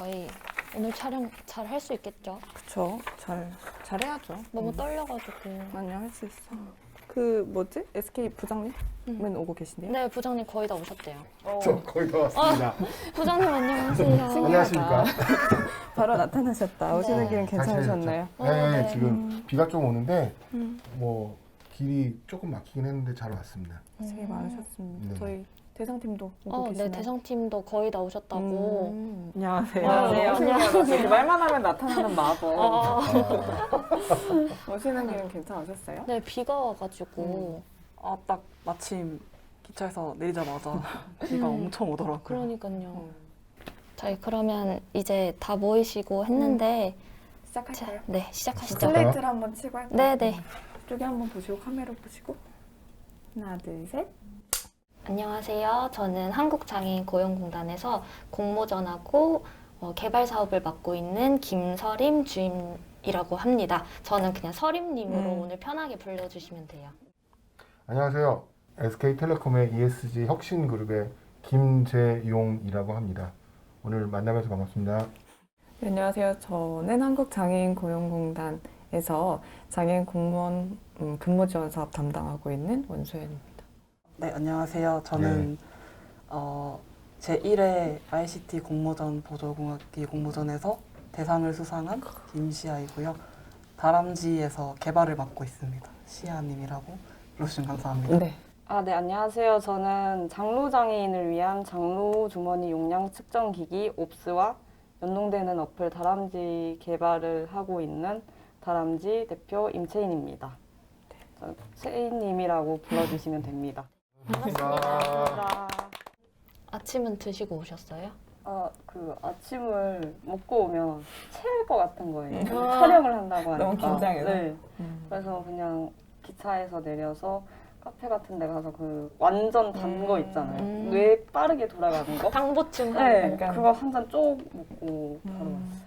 저희 오늘 촬영 잘 할 수 있겠죠? 그쵸. 잘해야죠. 너무 떨려가지고. 아니야, 할 수 있어. 그 뭐지? SK 부장님은 오고 계신데요? 네, 부장님 거의 다 오셨대요. 저 거의 다 왔습니다. 부장님 안녕하세요. 안녕하십니까. 바로 나타나셨다. 오시는 네. 길은 괜찮으셨나요? 네, 네. 지금 비가 좀 오는데 뭐 길이 조금 막히긴 했는데 잘 왔습니다. 고생이 많으셨습니다. 네. 저희 대상팀도 오고 네, 계시나요? 대상팀도 거의 다 오셨다고. 안녕하세요. 안녕하세요. 말만 하면 나타나는 마법. 아, 오시는 길은 괜찮으셨어요? 네, 비가 와가지고. 아, 딱 마침 기차에서 내리자마자 비가 엄청 오더라고요. 그러니까요. 저희 그러면 이제 다 모이시고 했는데, 시작할까요? 네, 시작하시죠. 시작할까요? 슬레이트를 한번 치고 할까요? 네네. 이쪽에 한번 보시고 카메라 보시고 하나, 둘, 셋. 안녕하세요. 저는 한국장애인고용공단에서 공모전하고 개발 사업을 맡고 있는 김서림 주임이라고 합니다. 저는 그냥 서림님으로 오늘 편하게 불러주시면 돼요. 안녕하세요. SK텔레콤의 ESG 혁신그룹의 김재용이라고 합니다. 오늘 만나면서 반갑습니다. 네, 안녕하세요. 저는 한국장애인고용공단에서 장애인 공무원 근무지원 사업 담당하고 있는 원수연입니다. 네, 안녕하세요. 저는 제1회 ICT 공모전 보조공학기 공모전에서 대상을 수상한 김시아이고요. 다람쥐에서 개발을 맡고 있습니다. 시아님이라고 불러주시면 감사합니다. 네. 네, 안녕하세요. 저는 장로장애인을 위한 장로 주머니 용량 측정 기기 옵스와 연동되는 어플 다람쥐 개발을 하고 있는 다람쥐 대표 임채인입니다. 채인님이라고 불러주시면 됩니다. 반갑습니다. 아침은 드시고 오셨어요? 그 아침을 먹고 오면 체할 것 같은 거예요. 촬영을 한다고 하니까. 너무 긴장해서? 네. 그래서 그냥 기차에서 내려서 카페 같은 데 가서 그 완전 단 거 있잖아요. 뇌 빠르게 돌아가는 거. 당보충 네, 약간. 그거 한 잔 쭉 먹고 바로 왔어요.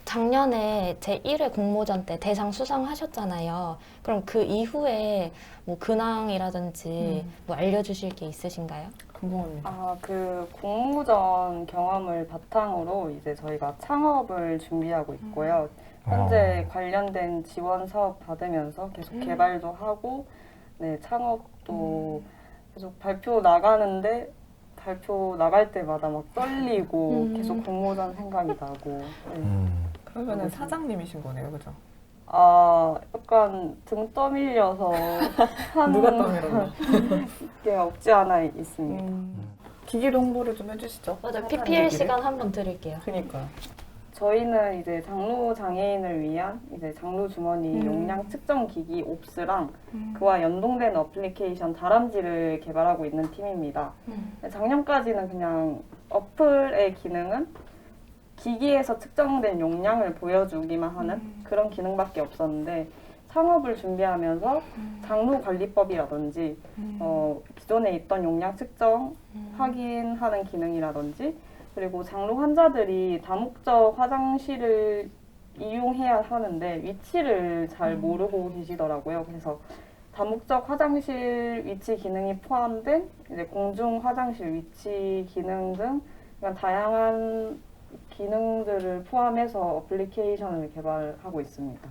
작년에 제1회 공모전 때 대상 수상하셨잖아요. 그럼 그 이후에 뭐 근황이라든지 뭐 알려주실 게 있으신가요? 궁금합니다. 그 공모전 경험을 바탕으로 이제 저희가 창업을 준비하고 있고요. 현재 관련된 지원 사업 받으면서 계속 개발도 하고, 네, 창업도 계속 발표 나가는데 발표 나갈 때마다 막 떨리고 계속 공모전 생각이 나고. 네. 그러면은 사장님이신 거네요, 그죠? 약간 등 떠밀려서 하는 누가 떠밀었나? 게 없지 않아 있습니다. 기기로 홍보를 좀 해주시죠. 맞아요. PPL 시간 한번 드릴게요. 그니까. 저희는 이제 장로 장애인을 위한 이제 장로 주머니 용량 측정 기기 옵스랑 그와 연동된 어플리케이션 다람쥐를 개발하고 있는 팀입니다. 작년까지는 그냥 어플의 기능은 기기에서 측정된 용량을 보여주기만 하는 그런 기능밖에 없었는데 창업을 준비하면서 장로 관리법이라든지 기존에 있던 용량 측정 확인하는 기능이라든지 그리고 장로 환자들이 다목적 화장실을 이용해야 하는데 위치를 잘 모르고 계시더라고요. 그래서 다목적 화장실 위치 기능이 포함된 이제 공중 화장실 위치 기능 등 그냥 다양한 기능들을 포함해서 어플리케이션을 개발하고 있습니다.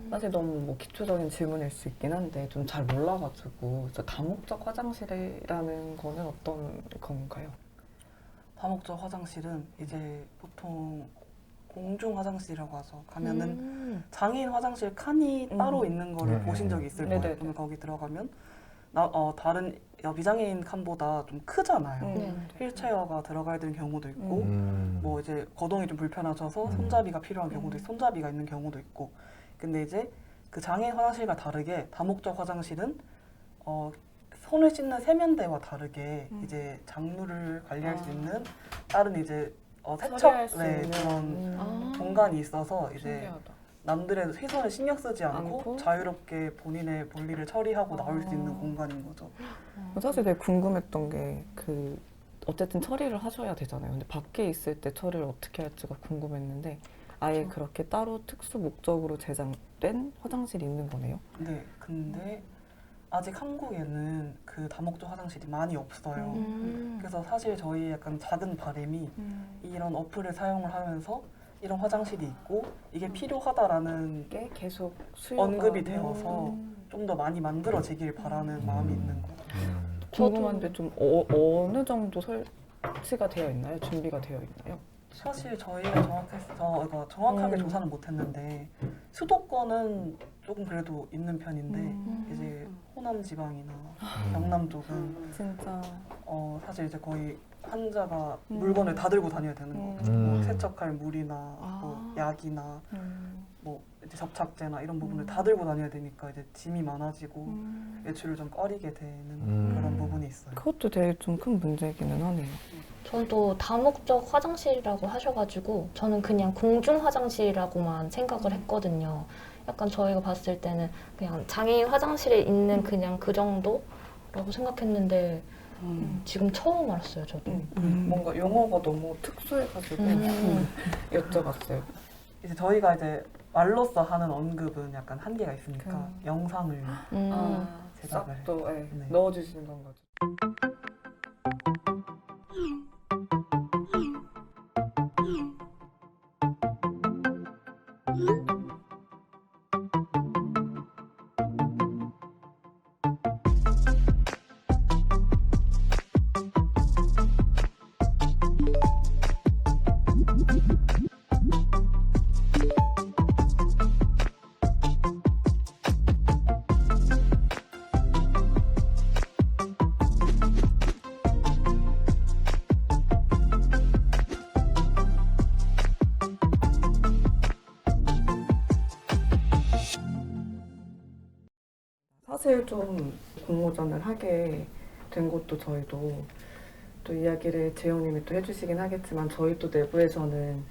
사실 너무 뭐 기초적인 질문일 수 있긴 한데 좀 잘 몰라가지고 다목적 화장실이라는 거는 어떤 건가요? 다목적 화장실은 이제 보통 공중 화장실이라고 하죠. 가면은 장애인 화장실 칸이 따로 있는 거를 보신 적이 있을 거예요. 네네. 그러면 거기 들어가면 다른 비장애인 칸보다 좀 크잖아요. 네. 휠체어가 들어가야 되는 경우도 있고 뭐 이제 거동이 좀 불편하셔서 손잡이가 필요한 경우도 있고 손잡이가 있는 경우도 있고 근데 이제 그 장애인 화장실과 다르게 다목적 화장실은 손을 씻는 세면대와 다르게 이제 장루를 관리할 수 있는 다른 이제 처리할 세척 수 네, 있는. 그런 공간이 있어서 이제 신기하다. 남들의 시선을 신경 쓰지 않고 않고? 자유롭게 본인의 볼일을 처리하고 나올 수 있는 공간인 거죠. 사실 되게 궁금했던 게 어쨌든 처리를 하셔야 되잖아요. 근데 밖에 있을 때 처리를 어떻게 할지가 궁금했는데 아예 그렇게 따로 특수 목적으로 제작된 화장실이 있는 거네요. 네, 근데 아직 한국에는 그 다목적 화장실이 많이 없어요. 그래서 사실 저희 약간 작은 바람이 이런 어플을 사용을 하면서 이런 화장실이 있고 이게 필요하다라는 게 계속 수요가 언급이 되어서 좀 더 많이 만들어지길 바라는 마음이 있는 거예요. 궁금한데 좀 어느 정도 설치가 되어 있나요? 준비가 되어 있나요? 사실 저희가 정확하게 조사는 못했는데 수도권은 조금 그래도 있는 편인데 이제 호남 지방이나 경남 쪽은 진짜 사실 이제 거의 환자가 물건을 다 들고 다녀야 되는 거죠. 뭐 세척할 물이나 뭐 약이나 뭐 이제 접착제나 이런 부분을 다 들고 다녀야 되니까 이제 짐이 많아지고 외출을 좀 꺼리게 되는 그런 부분이 있어요. 그것도 되게 좀 큰 문제이기는 하네요. 저도 다목적 화장실이라고 하셔가지고 저는 그냥 공중 화장실이라고만 생각을 했거든요. 약간 저희가 봤을 때는 그냥 장애인 화장실에 있는 그냥 그 정도라고 생각했는데 지금 처음 알았어요, 저도. 뭔가 용어가 너무 특수해가지고 여쭤봤어요. 이제 저희가 이제 말로써 하는 언급은 약간 한계가 있으니까 영상을 제작을 해요. 싹도 네. 넣어주시는 건가요? 사실 좀 공모전을 하게 된 것도 저희도 또 이야기를 재용님이 또 해주시긴 하겠지만 저희 또 내부에서는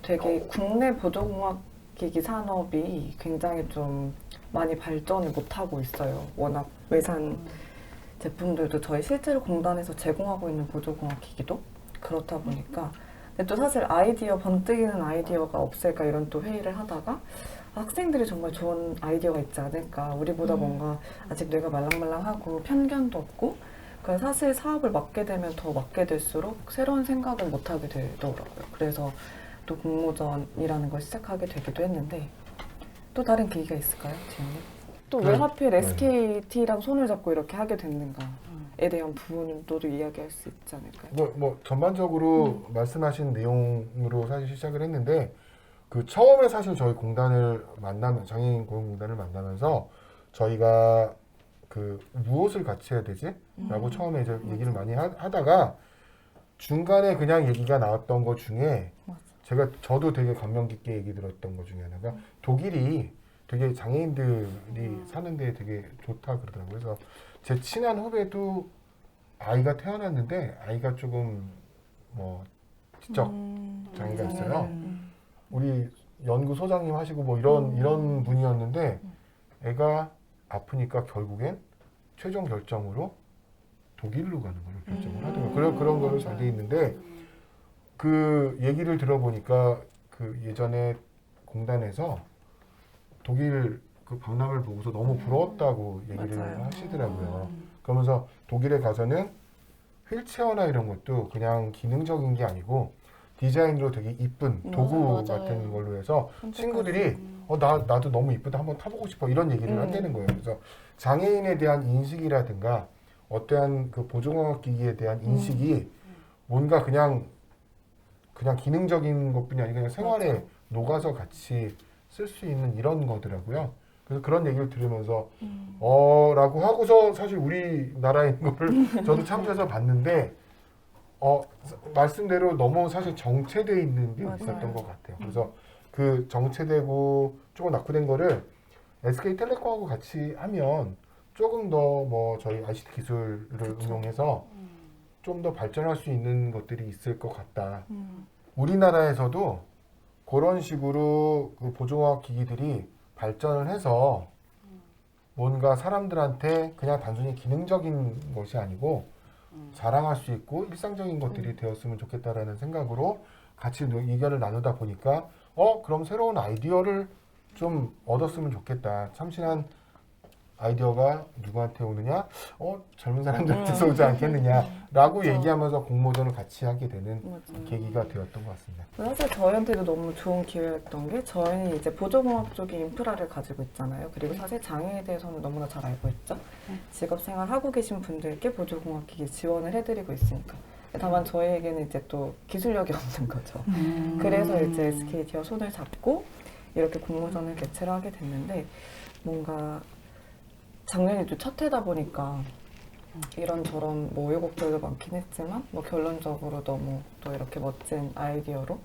되게 국내 보조공학기기 산업이 굉장히 좀 많이 발전을 못하고 있어요. 워낙 외산 제품들도 저희 실제로 공단에서 제공하고 있는 보조공학기기도 그렇다 보니까 근데 또 사실 번뜩이는 아이디어가 없을까 이런 또 회의를 하다가 학생들이 정말 좋은 아이디어가 있지 않을까. 우리보다 뭔가 아직 뇌가 말랑말랑하고 편견도 없고 그래서 사실 사업을 맡게 되면 더 맡게 될수록 새로운 생각을 못하게 되더라고요. 그래서 또 공모전이라는 걸 시작하게 되기도 했는데 또 다른 계기가 있을까요, 지현님? 또 왜 하필 SKT랑 손을 잡고 이렇게 하게 됐는가에 대한 부분도 이야기할 수 있지 않을까요? 뭐 전반적으로 말씀하신 내용으로 사실 시작을 했는데 그 처음에 사실 저희 공단을 장애인 고용공단을 만나면서 저희가 그 무엇을 같이 해야 되지? 라고 처음에 이제 얘기를 많이 하다가 중간에 그냥 얘기가 나왔던 것 중에 저도 되게 감명 깊게 얘기 들었던 것 중에 하나가 독일이 되게 장애인들이 사는 데 되게 좋다 그러더라고요. 그래서 제 친한 후배도 아이가 태어났는데 아이가 조금 뭐 지적 장애가 있어요. 우리 연구 소장님 하시고 뭐 이런 분이었는데 애가 아프니까 결국엔 최종 결정으로 독일로 가는 걸 결정을 하더라고요. 그런 거로 잘 돼 있는데 그 얘기를 들어보니까 그 예전에 공단에서 독일 그 박람회를 보고서 너무 부러웠다고 얘기를 맞아요. 하시더라고요. 그러면서 독일에 가서는 휠체어나 이런 것도 그냥 기능적인 게 아니고 디자인으로 되게 이쁜 도구 맞아요. 같은 걸로 해서 친구들이 나도 너무 이쁘다 한번 타보고 싶어 이런 얘기를 한다는 거예요. 그래서 장애인에 대한 인식이라든가 어떠한 그 보조공학 기기에 대한 인식이 뭔가 그냥 기능적인 것뿐이 아니라 그냥 생활에 녹아서 같이 쓸 수 있는 이런 거더라고요. 그래서 그런 얘기를 들으면서 라고 하고서 사실 우리나라인 거를 저도 참조해서 봤는데 말씀대로 너무 사실 정체되어 있는 게 있었던 것 같아요. 그래서 그 정체되고 조금 낙후된 거를 SK텔레콤하고 같이 하면 조금 더 뭐 저희 ICT 기술을 응용해서 좀 더 발전할 수 있는 것들이 있을 것 같다. 우리나라에서도 그런 식으로 그 보조공학 기기들이 발전을 해서 뭔가 사람들한테 그냥 단순히 기능적인 것이 아니고 자랑할 수 있고 일상적인 것들이 되었으면 좋겠다라는 생각으로 같이 의견을 나누다 보니까 그럼 새로운 아이디어를 좀 얻었으면 좋겠다. 참신한 아이디어가 누구한테 오느냐? 젊은 사람들한테서 오지 않겠느냐라고 그렇죠. 얘기하면서 공모전을 같이 하게 되는 맞아요. 계기가 되었던 것 같습니다. 사실 저희한테도 너무 좋은 기회였던 게 저희는 이제 보조공학 쪽의 인프라를 가지고 있잖아요. 그리고 사실 장애에 대해서는 너무나 잘 알고 있죠. 직업생활 하고 계신 분들께 보조공학기기 지원을 해드리고 있으니까. 다만 저희에게는 이제 또 기술력이 없는 거죠. 그래서 이제 SKT와 손을 잡고 이렇게 공모전을 개최를 하게 됐는데 뭔가 작년이 또 첫 해다 보니까 이런저런 뭐 우여곡절도 많긴 했지만 뭐 결론적으로 너무 또 이렇게 멋진 아이디어로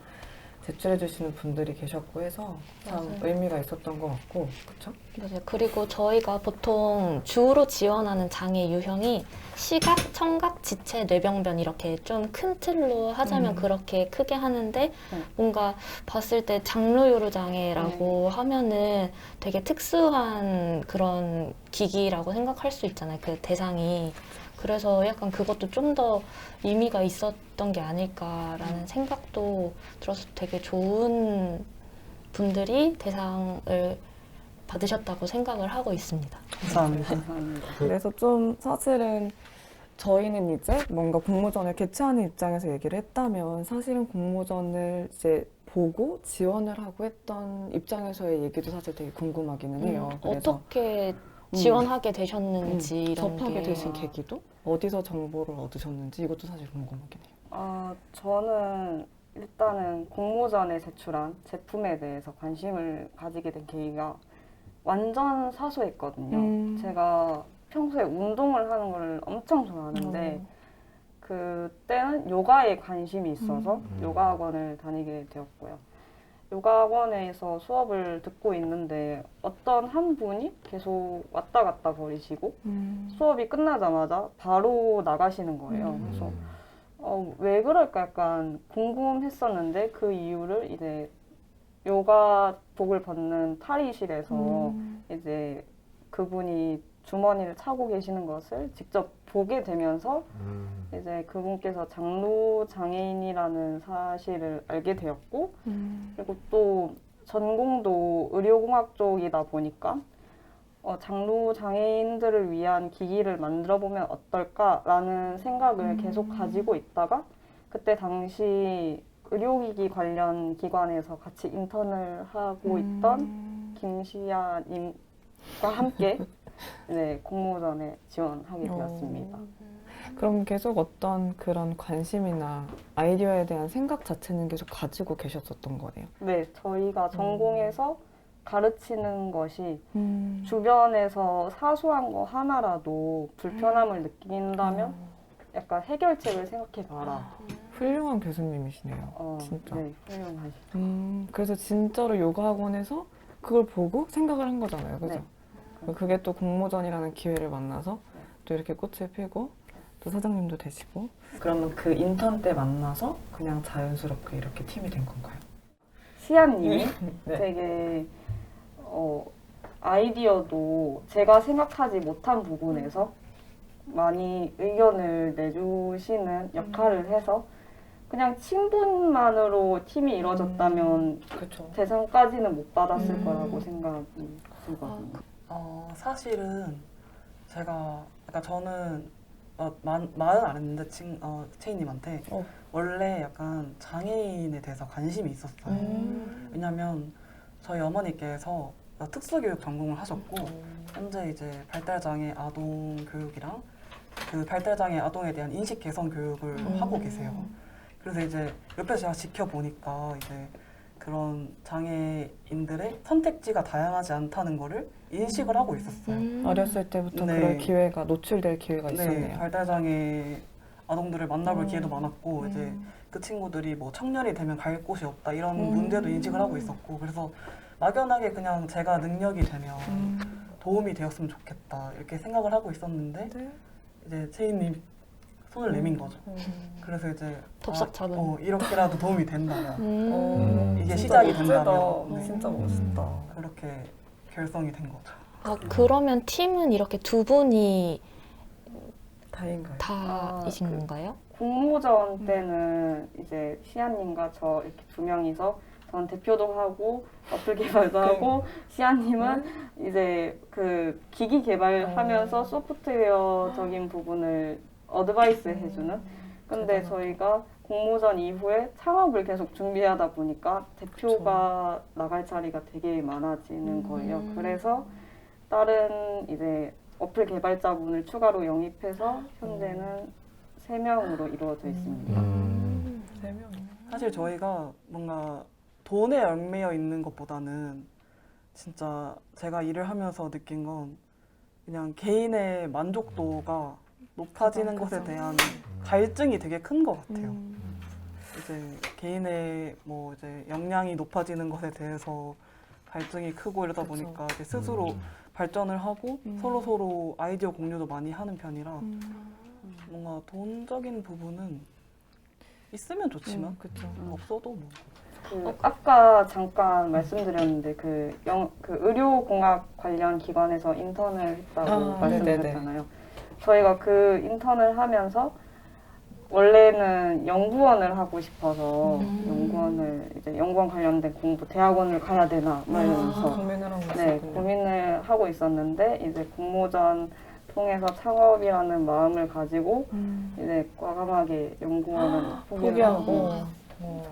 제출해 주시는 분들이 계셨고 해서 참 맞아요. 의미가 있었던 것 같고 그렇죠? 맞아요. 그리고 저희가 보통 주로 지원하는 장애 유형이 시각, 청각, 지체, 뇌병변 이렇게 좀 큰 틀로 하자면 그렇게 크게 하는데 뭔가 봤을 때 장루요로 장애라고 하면은 되게 특수한 그런 기기라고 생각할 수 있잖아요. 그 대상이. 그래서 약간 그것도 좀 더 의미가 있었던 게 아닐까라는 생각도 들어서 되게 좋은 분들이 대상을 받으셨다고 생각을 하고 있습니다. 감사합니다. 감사합니다. 그래서 좀 사실은 저희는 이제 뭔가 공모전을 개최하는 입장에서 얘기를 했다면 사실은 공모전을 이제 보고 지원을 하고 했던 입장에서의 얘기도 사실 되게 궁금하기는 해요. 그래서 어떻게 지원하게 되셨는지 이런 접하게 게 되신 계기도 어디서 정보를 얻으셨는지 이것도 사실 궁금하긴 해요. 저는 일단은 공모전에 제출한 제품에 대해서 관심을 가지게 된 계기가 완전 사소했거든요. 제가 평소에 운동을 하는 걸 엄청 좋아하는데 그때는 요가에 관심이 있어서 요가 학원을 다니게 되었고요. 요가 학원에서 수업을 듣고 있는데 어떤 한 분이 계속 왔다 갔다 거리시고 수업이 끝나자마자 바로 나가시는 거예요. 그래서 왜 그럴까 약간 궁금했었는데 그 이유를 이제 요가복을 벗는 탈의실에서 이제 그분이 주머니를 차고 계시는 것을 직접 보게 되면서 이제 그분께서 장루 장애인이라는 사실을 알게 되었고 그리고 또 전공도 의료공학 쪽이다 보니까 장루 장애인들을 위한 기기를 만들어 보면 어떨까라는 생각을 계속 가지고 있다가 그때 당시 의료기기 관련 기관에서 같이 인턴을 하고 있던 김시아님과 함께 네, 공모전에 지원하게 되었습니다. 그럼 계속 어떤 그런 관심이나 아이디어에 대한 생각 자체는 계속 가지고 계셨었던 거네요. 네, 저희가 전공에서 가르치는 것이 주변에서 사소한 거 하나라도 불편함을 느낀다면 약간 해결책을 생각해봐라. 훌륭한 교수님이시네요. 진짜. 네, 훌륭하시죠. 그래서 진짜로 요가 학원에서 그걸 보고 생각을 한 거잖아요. 그죠? 네. 그게 또 공모전이라는 기회를 만나서 또 이렇게 꽃을 피고 또 사장님도 되시고. 그러면 그 인턴 때 만나서 그냥 자연스럽게 이렇게 팀이 된 건가요? 시아님이 네. 되게 아이디어도 제가 생각하지 못한 부분에서 많이 의견을 내주시는 역할을 해서 그냥 친분만으로 팀이 이루어졌다면 그렇죠. 대상까지는 못 받았을 거라고 생각이 들거든요. 사실은 제가 약간 저는 말은 안 했는데 채희님한테 원래 약간 장애인에 대해서 관심이 있었어요. 왜냐면 저희 어머니께서 특수교육 전공을 하셨고 현재 이제 발달장애 아동 교육이랑 그 발달장애 아동에 대한 인식 개선 교육을 하고 계세요. 그래서 이제 옆에서 제가 지켜보니까 이제 그런 장애인들의 선택지가 다양하지 않다는 거를 인식을 하고 있었어요. 어렸을 때부터 네. 그럴 기회가 노출될 기회가 네, 있었네요. 발달장애 아동들을 만나볼 기회도 많았고 이제 그 친구들이 뭐 청년이 되면 갈 곳이 없다 이런 문제도 인식을 하고 있었고 그래서 막연하게 그냥 제가 능력이 되면 도움이 되었으면 좋겠다 이렇게 생각을 하고 있었는데 네. 이제 채희님이 손을 내민 거죠. 그래서 이제 덥석 잡은. 이렇게라도 도움이 된다면 이게 진짜 시작이 멋지다. 된다면 네. 진짜 멋있다. 그렇게 결성이 된 거죠. 그러면 팀은 이렇게 두 분이 다인가요? 다이신 건가요? 공모전 때는 이제 시아님과 저 이렇게 두 명이서 전 대표도 하고 어플 개발도 하고 시아님은 이제 그 기기 개발하면서 소프트웨어적인 부분을 어드바이스 해주는. 근데 저희가 공모전 이후에 창업을 계속 준비하다 보니까 대표가 나갈 자리가 되게 많아지는 거예요. 그래서 다른 이제 어플 개발자분을 추가로 영입해서 현재는 3명으로 이루어져 있습니다. 사실 저희가 뭔가 돈에 얽매여 있는 것보다는 진짜 제가 일을 하면서 느낀 건 그냥 개인의 만족도가 높아지는 것에 대한 갈증이 되게 큰 것 같아요. 이제 개인의 뭐 이제 역량이 높아지는 것에 대해서 갈증이 크고 이러다 보니까 이제 스스로 발전을 하고 서로 아이디어 공유도 많이 하는 편이라 뭔가 돈적인 부분은 있으면 좋지만 없어도 뭐. 아까 잠깐 말씀드렸는데 그 의료공학 관련 기관에서 인턴을 했다고 말씀드렸잖아요. 저희가 그 인턴을 하면서 원래는 연구원을 하고 싶어서 연구원 관련된 공부 대학원을 가야 되나 말면서 고민을 하고 있었는데 이제 공모전 통해서 창업이라는 마음을 가지고 이제 과감하게 연구원을 포기하고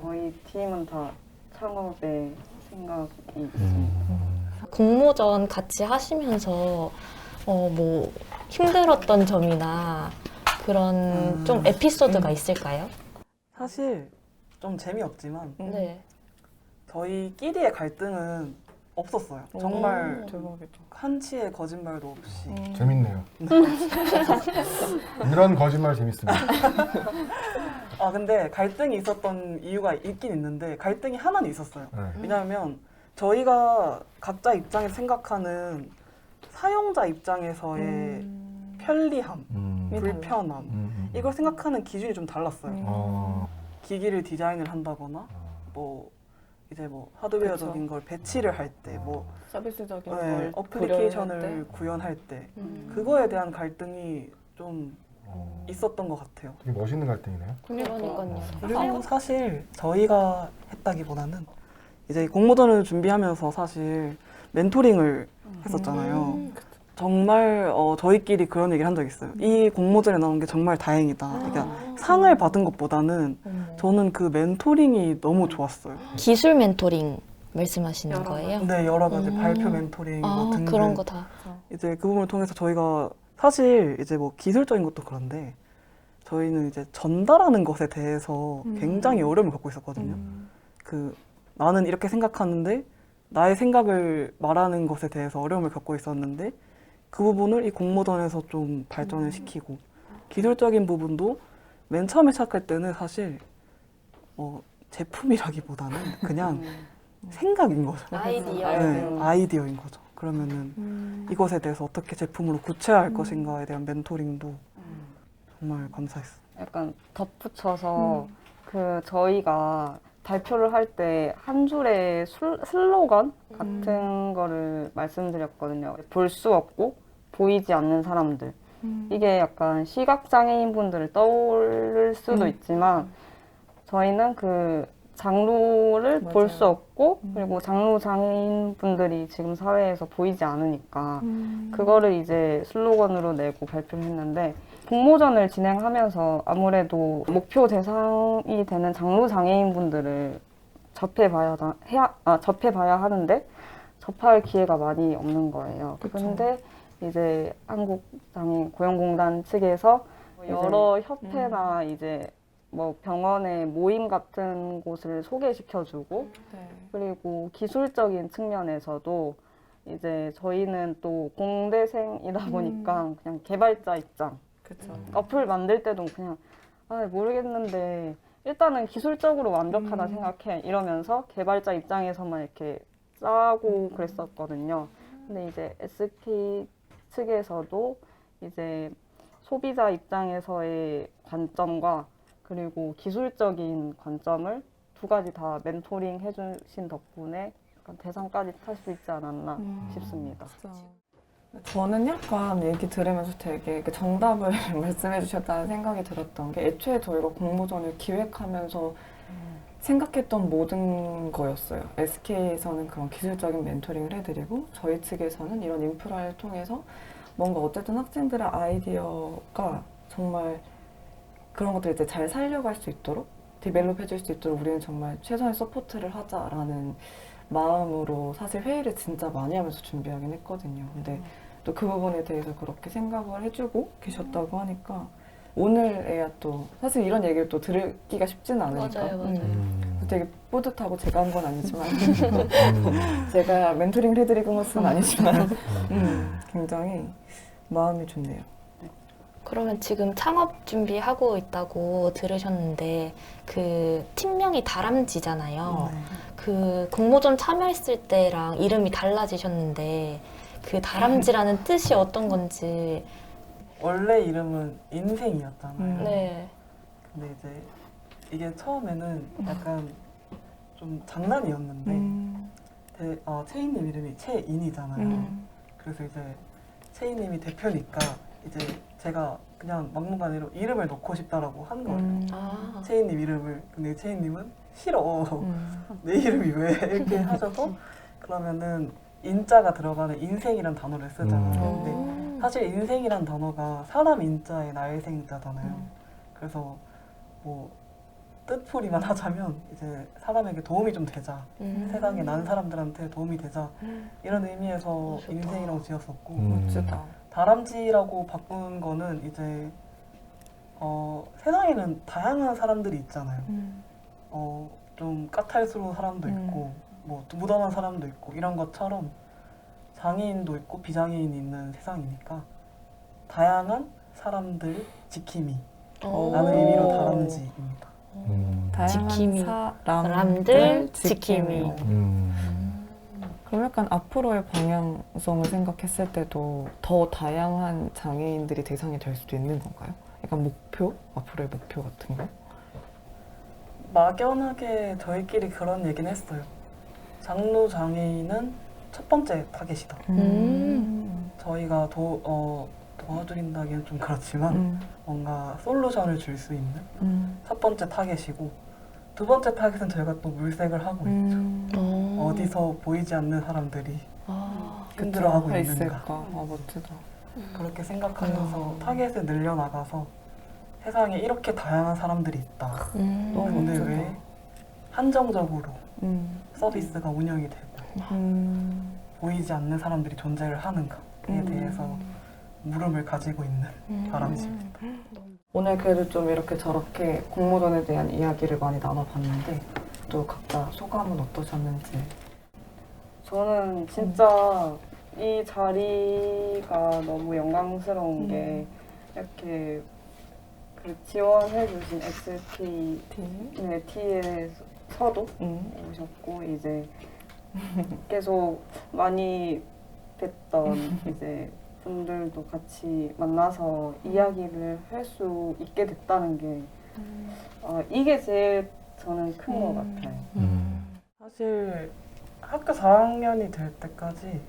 저희 팀은 다 창업에 생각이 있습니다. 공모전 같이 하시면서 뭐 힘들었던 점이나 그런 좀 에피소드가 있을까요? 사실 좀 재미없지만 네. 저희끼리의 갈등은 없었어요. 정말 한치의 거짓말도 없이. 재밌네요. 이런 거짓말 재밌습니다. 근데 갈등이 있었던 이유가 있긴 있는데 갈등이 하나는 있었어요. 네. 왜냐하면 저희가 각자 입장에서 생각하는 사용자 입장에서의 편리함, 불편함 이걸 생각하는 기준이 좀 달랐어요. 기기를 디자인을 한다거나 뭐 이제 뭐 하드웨어적인 걸 배치를 할 때 뭐 서비스적인 걸 어플리케이션을 구현할 때 그거에 대한 갈등이 좀 있었던 것 같아요. 되게 멋있는 갈등이네요. 그러니까요. 그리고 사실 저희가 했다기보다는 이제 공모전을 준비하면서 사실 멘토링을 했었잖아요. 정말 저희끼리 그런 얘기를 한 적이 있어요. 이 공모전에 나온 게 정말 다행이다. 그러니까 상을 받은 것보다는 저는 그 멘토링이 너무 좋았어요. 기술 멘토링 말씀하시는 거예요? 네, 여러 가지 발표 멘토링 뭐 등등. 그런 거 다. 이제 그 부분을 통해서 저희가 사실 이제 뭐 기술적인 것도 그런데 저희는 이제 전달하는 것에 대해서 굉장히 어려움을 겪고 있었거든요. 그 나는 이렇게 생각하는데 나의 생각을 말하는 것에 대해서 어려움을 겪고 있었는데 그 부분을 이 공모전에서 좀 발전을 시키고 기술적인 부분도 맨 처음에 시작할 때는 사실 제품이라기보다는 그냥 생각인 거죠. 아이디어. 네, 아이디어인 거죠. 그러면은 이것에 대해서 어떻게 제품으로 구체화할 것인가에 대한 멘토링도 정말 감사했어요. 약간 덧붙여서 그 저희가 발표를 할 때 한 줄의 슬로건 같은 거를 말씀드렸거든요. 볼 수 없고 보이지 않는 사람들. 이게 약간 시각장애인 분들을 떠올릴 수도 있지만 저희는 그 장루를 볼 수 없고 그리고 장루 장애인 분들이 지금 사회에서 보이지 않으니까 그거를 이제 슬로건으로 내고 발표를 했는데 공모전을 진행하면서 아무래도 목표 대상이 되는 장루 장애인 분들을 접해봐야 하는데 접할 기회가 많이 없는 거예요. 그런데 이제 한국장애인 고용공단 측에서 여러 협회나 이제 뭐 병원의 모임 같은 곳을 소개시켜주고 그리고 기술적인 측면에서도 이제 저희는 또 공대생이다 보니까 그냥 개발자 입장 어플 만들 때도 그냥 모르겠는데 일단은 기술적으로 완벽하다 생각해 이러면서 개발자 입장에서만 이렇게 짜고 그랬었거든요. 근데 이제 SK 측에서도 이제 소비자 입장에서의 관점과 그리고 기술적인 관점을 두 가지 다 멘토링 해주신 덕분에 약간 대상까지 탈 수 있지 않았나 싶습니다. 저는 약간 얘기 들으면서 되게 그 정답을 말씀해 주셨다는 생각이 들었던 게 애초에 저희가 공모전을 기획하면서 생각했던 모든 거였어요. SK에서는 그런 기술적인 멘토링을 해드리고 저희 측에서는 이런 인프라를 통해서 뭔가 어쨌든 학생들의 아이디어가 정말 그런 것들을 이제 잘 살려갈 수 있도록 디벨롭 해줄 수 있도록 우리는 정말 최선의 서포트를 하자라는 마음으로 사실 회의를 진짜 많이 하면서 준비하긴 했거든요. 근데 또 그 부분에 대해서 그렇게 생각을 해주고 계셨다고 하니까 오늘에야 또 사실 이런 얘기를 또 들기가 쉽지는 않으니까 맞아요, 맞아요. 되게 뿌듯하고 제가 한 건 아니지만 제가 멘토링을 해드리는 것은 아니지만 굉장히 마음이 좋네요. 그러면 지금 창업 준비하고 있다고 들으셨는데 그 팀명이 다람쥐잖아요. 그 공모전 참여했을 때랑 이름이 달라지셨는데 그 다람쥐라는 뜻이 어떤 건지. 원래 이름은 인생이었잖아요. 네. 근데 이제 이게 처음에는 약간 좀 장난이었는데 채인님 이름이 채인이잖아요. 그래서 이제 채인님이 대표니까 이제 제가 그냥 막무가내로 이름을 넣고 싶다라고 한 거예요. 아. 채인님 이름을. 근데 채인님은 싫어. 내 이름이 왜 이렇게 하셔서 그러면은 인자가 들어가는 인생이란 단어를 쓰잖아요. 근데 사실 인생이란 단어가 사람 인자의 날생자잖아요. 그래서 뭐 뜻풀이만 하자면 이제 사람에게 도움이 좀 되자. 세상에 난 사람들한테 도움이 되자. 이런 의미에서 인생이라고 지었었고 멋지다. 다람쥐라고 바꾼 거는 이제 세상에는 다양한 사람들이 있잖아요. 좀 까탈스러운 사람도 있고 뭐 무던한 사람도 있고 이런 것처럼 장애인도 있고 비장애인이 있는 세상이니까 다양한 사람들 지킴이 라는 의미로 다람쥐입니다. 다양한 지킴이. 사람들 지킴이. 그럼 약간 앞으로의 방향성을 생각했을 때도 더 다양한 장애인들이 대상이 될 수도 있는 건가요? 약간 목표? 앞으로의 목표 같은 거? 막연하게 저희끼리 그런 얘기는 했어요. 장로 장애인은 첫 번째 타겟이다. 저희가 도와드린다기엔 좀 그렇지만 뭔가 솔루션을 줄 수 있는 첫 번째 타겟이고 두 번째 타겟은 저희가 또 물색을 하고 있죠. 어디서 보이지 않는 사람들이 힘들어하고 있는가. 있을까? 멋지다. 그렇게 생각하면서 타겟을 늘려나가서 세상에 이렇게 다양한 사람들이 있다. 너무 근데 멋지다. 왜 한정적으로 서비스가 운영이 되고 보이지 않는 사람들이 존재를 하는가에 대해서 물음을 가지고 있는 다람쥐입니다. 오늘 그래도 좀 이렇게 저렇게 공모전에 대한 이야기를 많이 나눠봤는데 또 각자 소감은 어떠셨는지. 저는 진짜 이 자리가 너무 영광스러운 게 이렇게 그 지원해주신 XKT에서도 오셨고 이제 계속 많이 뵀던 이제 분들도 같이 만나서 이야기를 할 수 있게 됐다는 게 이게 제일 저는 큰 것 같아요. 사실 학교 4학년이 될 때까지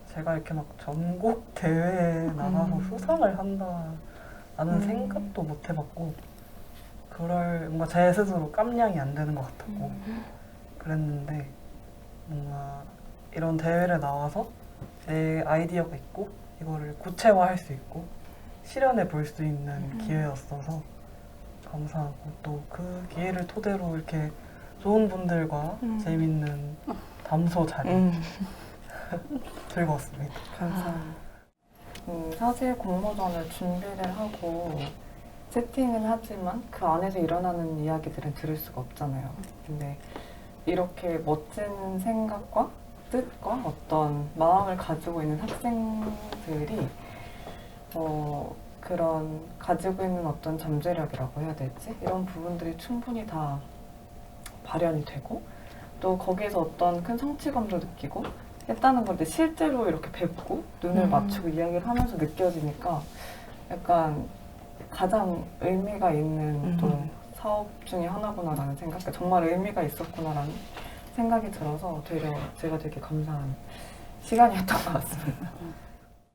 제가 이렇게 막 전국 대회에 나가서 수상을 한다라는 생각도 못 해봤고 그럴 뭔가 제 스스로 깜냥이 안 되는 것 같았고 그랬는데 뭔가 이런 대회를 나와서 내 아이디어가 있고 이거를 구체화할 수 있고 실현해 볼 수 있는 기회였어서 감사하고 또 그 기회를 토대로 이렇게 좋은 분들과 재밌는 담소 자리 즐거웠습니다. 감사합니다. 사실 공모전을 준비를 하고 세팅은 하지만 그 안에서 일어나는 이야기들은 들을 수가 없잖아요. 근데 이렇게 멋진 생각과 뜻과 어떤 마음을 가지고 있는 학생들이 그런 가지고 있는 어떤 잠재력이라고 해야 될지 이런 부분들이 충분히 다 발현이 되고 또 거기에서 어떤 큰 성취감도 느끼고 했다는 건데 실제로 이렇게 뵙고 눈을 맞추고 이야기를 하면서 느껴지니까 약간 가장 의미가 있는 또 사업 중에 하나구나라는 생각, 그러니까 정말 의미가 있었구나라는 생각이 들어서 되려 제가 되게 감사한 시간이었던 것 같습니다.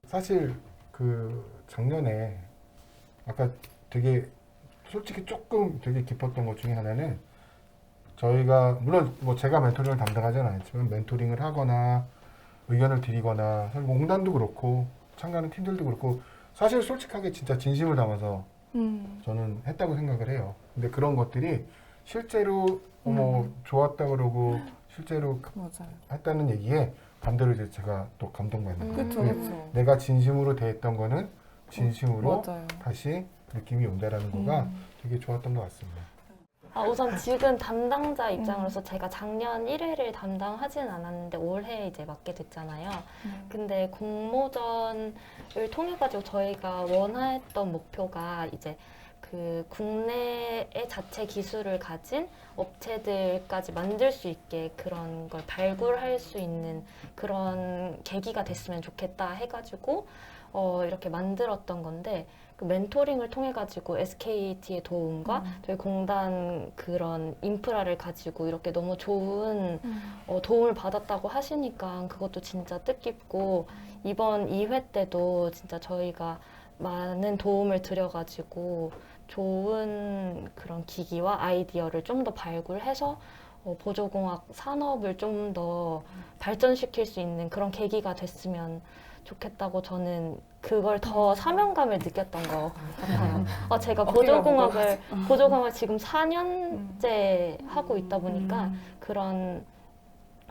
사실 그 작년에 아까 되게 솔직히 조금 되게 깊었던 것 중에 하나는 저희가 물론 뭐 제가 멘토링을 담당하지는 않지만 멘토링을 하거나 의견을 드리거나 사실 뭐 공단도 그렇고 참가하는 팀들도 그렇고 사실 솔직하게 진짜 진심을 담아서 저는 했다고 생각을 해요. 근데 그런 것들이 실제로 뭐 좋았다 그러고 실제로 맞아요. 했다는 얘기에 반대로 이제 제가 또 감동받는 거예요. 그쵸, 그게 그쵸. 내가 진심으로 대했던 거는 진심으로 맞아요. 다시 느낌이 온다라는 거가 되게 좋았던 것 같습니다. 우선 지금 담당자 입장으로서 제가 작년 1회를 담당하진 않았는데 올해 이제 맡게 됐잖아요. 근데 공모전을 통해 가지고 저희가 원했던 목표가 이제 그 국내의 자체 기술을 가진 업체들까지 만들 수 있게 그런 걸 발굴할 수 있는 그런 계기가 됐으면 좋겠다 해가지고 이렇게 만들었던 건데 그 멘토링을 통해 가지고 SKT의 도움과 저희 공단 그런 인프라를 가지고 이렇게 너무 좋은 도움을 받았다고 하시니까 그것도 진짜 뜻깊고 이번 2회 때도 진짜 저희가 많은 도움을 드려가지고 좋은 그런 기기와 아이디어를 좀 더 발굴해서 보조공학 산업을 좀 더 발전시킬 수 있는 그런 계기가 됐으면 좋겠다고 저는 그걸 더 사명감을 느꼈던 것 같아요. 제가 보조공학을 지금 4년째 하고 있다 보니까 그런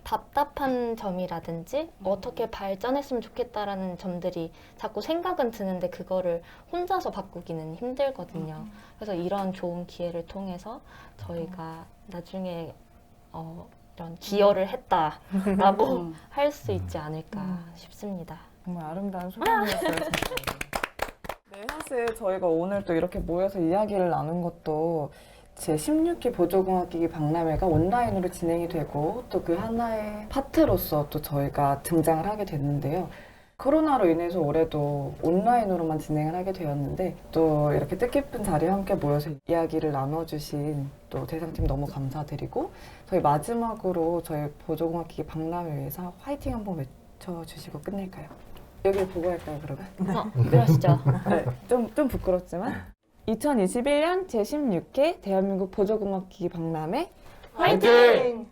답답한 점이라든지 어떻게 발전했으면 좋겠다라는 점들이 자꾸 생각은 드는데 그거를 혼자서 바꾸기는 힘들거든요. 그래서 이런 좋은 기회를 통해서 저희가 나중에 이런 기여를 했다라고 할 수 있지 않을까 싶습니다. 정말 아름다운 소감이었어요. 진짜. 네, 사실 저희가 오늘 또 이렇게 모여서 이야기를 나눈 것도 제16기 보조공학기기 박람회가 온라인으로 진행이 되고 또 그 하나의 파트로서 또 저희가 등장을 하게 됐는데요. 코로나로 인해서 올해도 온라인으로만 진행을 하게 되었는데 또 이렇게 뜻깊은 자리에 함께 모여서 이야기를 나눠주신 또 대상팀 너무 감사드리고 저희 마지막으로 저희 보조공학기기 박람회에서 화이팅 한번 외쳐주시고 끝낼까요? 여기를 보고 할까요, 그러면? 그러시죠. 네, 좀 부끄럽지만 2021년 제16회 대한민국 보조공학기기 박람회 화이팅!